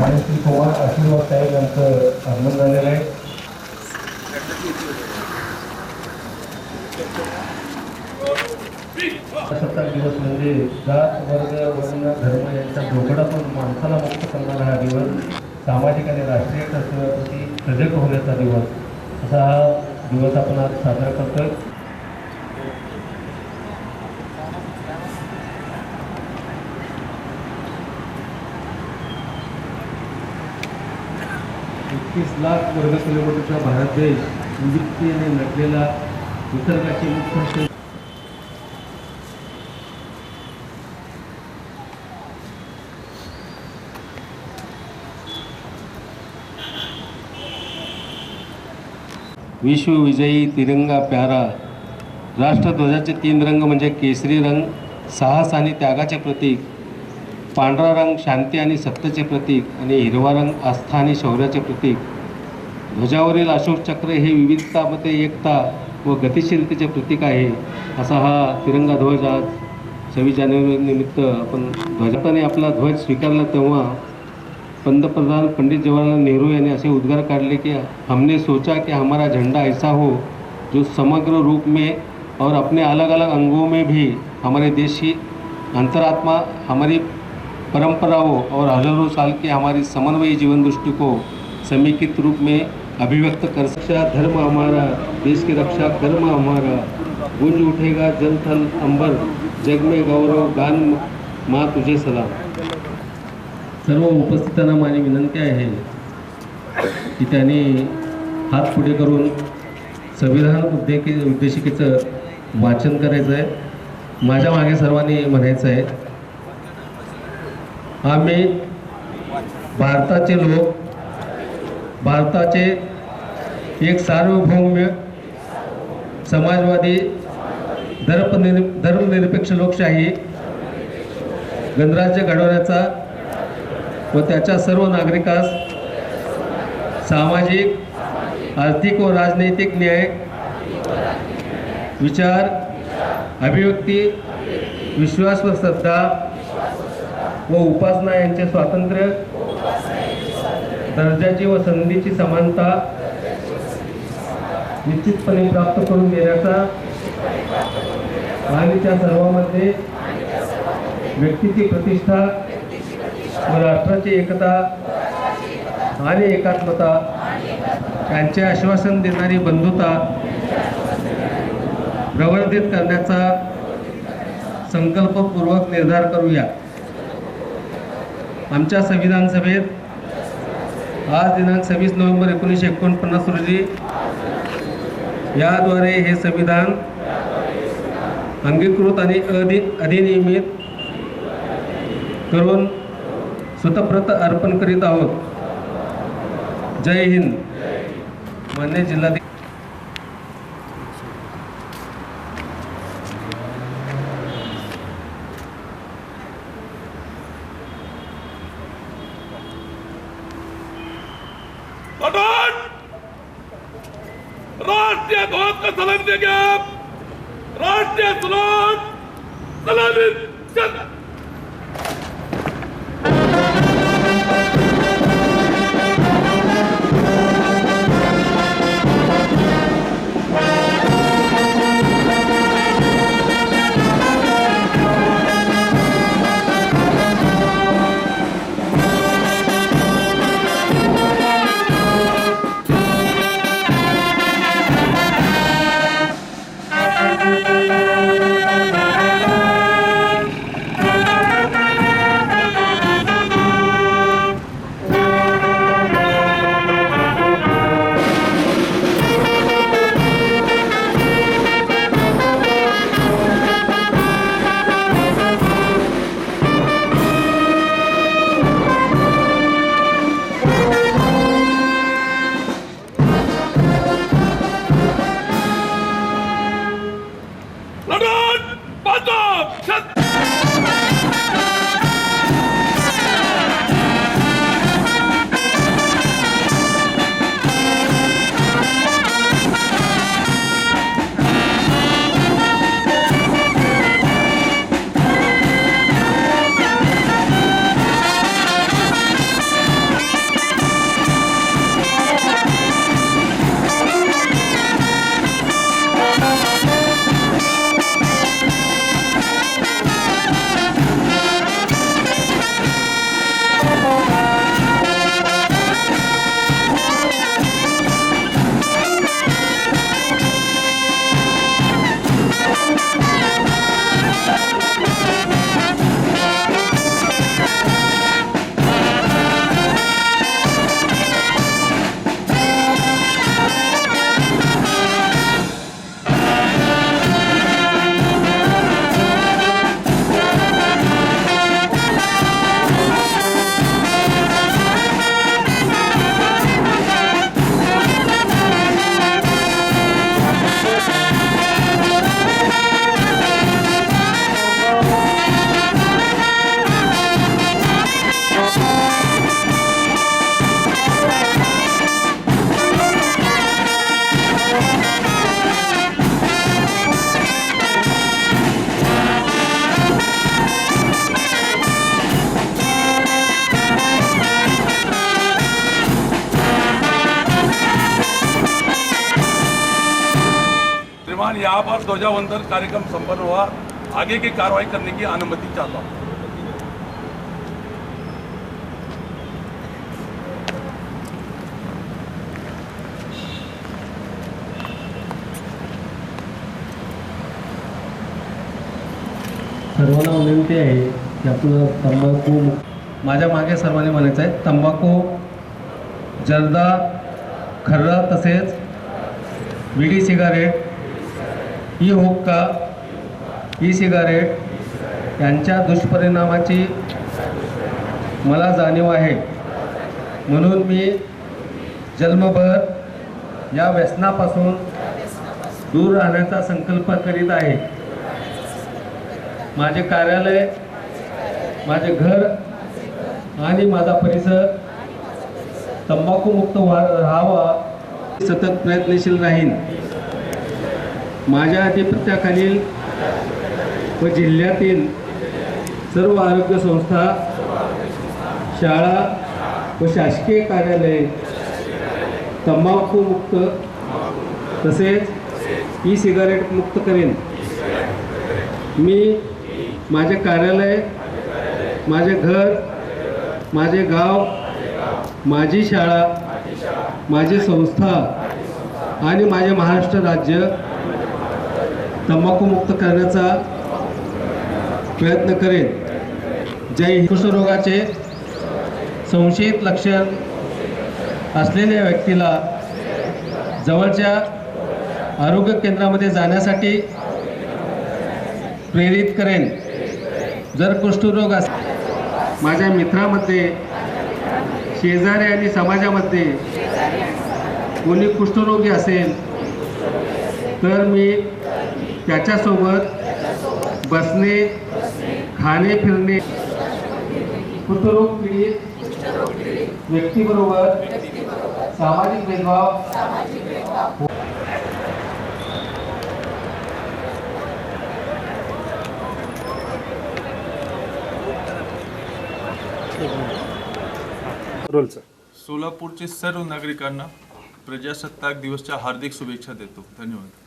आणि श्री कुमार आशीर्वाद साहेब यांचं आगमन झालेलं आहे. प्रजासत्ताक दिवस म्हणजे जात वर्ग वर्ण धर्म यांच्या जोखडातून माणसाला मुक्त करणारा हा दिवस, सामाजिक आणि राष्ट्रीय कर्तव्याप्रती सजग होण्याचा दिवस असा हा दिवस आपण आज साजरा करतोय. लाख वर्ग किलोमीटरचा भारत देश विविधतेने नटलेला, निसर्गाची मुक्त विश्वविजयी तिरंगा प्यारा. राष्ट्रध्वजाचे 3 रंग म्हणजे केसरी रंग साहस आणि त्यागाचे प्रतीक, पांढरा रंग शांती आणि सत्तेचे प्रतीक आणि हिरवा रंग आस्था आणि शौर्याचे प्रतीक. ध्वजावरील अशोक चक्र हे विविधतामध्ये एकता व गतिशीलतेचे प्रतीक आहे. असा हा तिरंगा ध्वज आज 26 जानेवारी निमित्त आपण ध्वजाने आपला ध्वज स्वीकारला तेव्हा पंतप्रधान पंडित जवाहरलाल नेहरू यांनी असे उद्गार काढले की हमने सोचा कि हमारा झंडा ऐसा हो जो समग्र रूप में और अपने अलग अलग अंगों में भी हमारे देश की अंतरात्मा, हमारी परंपराओं और हजारों साल की हमारी समन्वयी जीवन दृष्टि को समेकित रूप में अभिव्यक्त कर सकता. धर्म हमारा, देश की रक्षा कर्म हमारा, गूंज उठेगा जल थल अंबर, जग में गौरव गान माँ तुझे सलाम. सर्व उपस्थितांना माझी विनंती आहे की त्यांनी हात पुढे करून संविधान उद्देशिकेचं वाचन करायचं आहे. माझ्या मागे सर्वांनी म्हणायचं आहे, आम्ही भारताचे लोक, भारताचे एक सार्वभौम समाजवादी धर्मनिरपेक्ष लोकशाही गणराज्य घडवण्याचा व त्याच्या सर्व नागरिकास सामाजिक, आर्थिक व राजनैतिक न्याय, विचार, अभिव्यक्ती, विश्वास व श्रद्धा व उपासना यांचे स्वातंत्र्य, दर्जाची व संधीची समानता निश्चितपणे प्राप्त करून देण्याचा आणि त्या सर्वांमध्ये व्यक्तीची प्रतिष्ठा व राष्ट्राची एकता आणि एकात्मता यांचे आश्वासन देणारी बंधुता प्रवर्धित करण्याचा संकल्पपूर्वक निर्धार करूया. आमच्या संविधान सभेत आज दिनांक 26 नोव्हेंबर 1949 रोजी याद्वारे हे संविधान अंगीकृत आणि अधिनियमित करून स्वतःप्रत अर्पण करीत आहोत. जय हिंद. मान्य जिल्हाधिकारी. राष्ट्रीय ध्वज का सलामी देंगे आप. राष्ट्रीय सलाम सलामी चल. ध्वजावंदन कार्यक्रम संपन्न हुआ। आगे की कार्रवाई करने की अनुमति चाहता हूँ। सर्वांना विनंती आहे की आपलं तंबाखू माझ्या मागे सर्वांनी म्हणायचं आहे, तंबाखू, जर्दा, खर्रा तसेच विडी सिगारेट, ई हुक्का, ई सिगारेट यांच्या दुष्परिणामाची मला जाणीव आहे. म्हणून मी जन्मभर या व्यसनापासून दूर राहण्याचा संकल्प करीत आहे. माझे कार्यालय, माझे घर आणि माझा परिसर तंबाखूमुक्त राहावा सतत प्रयत्नशील राहीन. माझ्या अधिपत्याखालील व जिल्ह्यातील सर्व आरोग्य संस्था, शाळा व शासकीय कार्यालये तंबाखूमुक्त तसेच ई सिगारेट मुक्त करेन. मी माझे कार्यालय, माझे घर, माझे गाव, माझी शाळा, माझी संस्था आणि माझे महाराष्ट्र राज्य तंबाखूमुक्त करण्याचा प्रयत्न करेन. जय हिंद. कुष्ठरोगाचे संशयित लक्षण असलेल्या व्यक्तीला जवळच्या आरोग्य केंद्रामध्ये जाण्यासाठी प्रेरित करेन. जर कुष्ठरोग माझ्या मित्रामध्ये, शेजारी आणि समाजामध्ये कोणी कुष्ठरोगी असेल तर मी त्याच्यासोबत बसणे, खाणे, फिरणे, कुष्ठरोग पीडित व्यक्तीबरोबर सामाजिक भेदभाव सोलापूरचे सर्व नागरिकांना प्रजासत्ताक दिवसच्या हार्दिक शुभेच्छा देतो. धन्यवाद.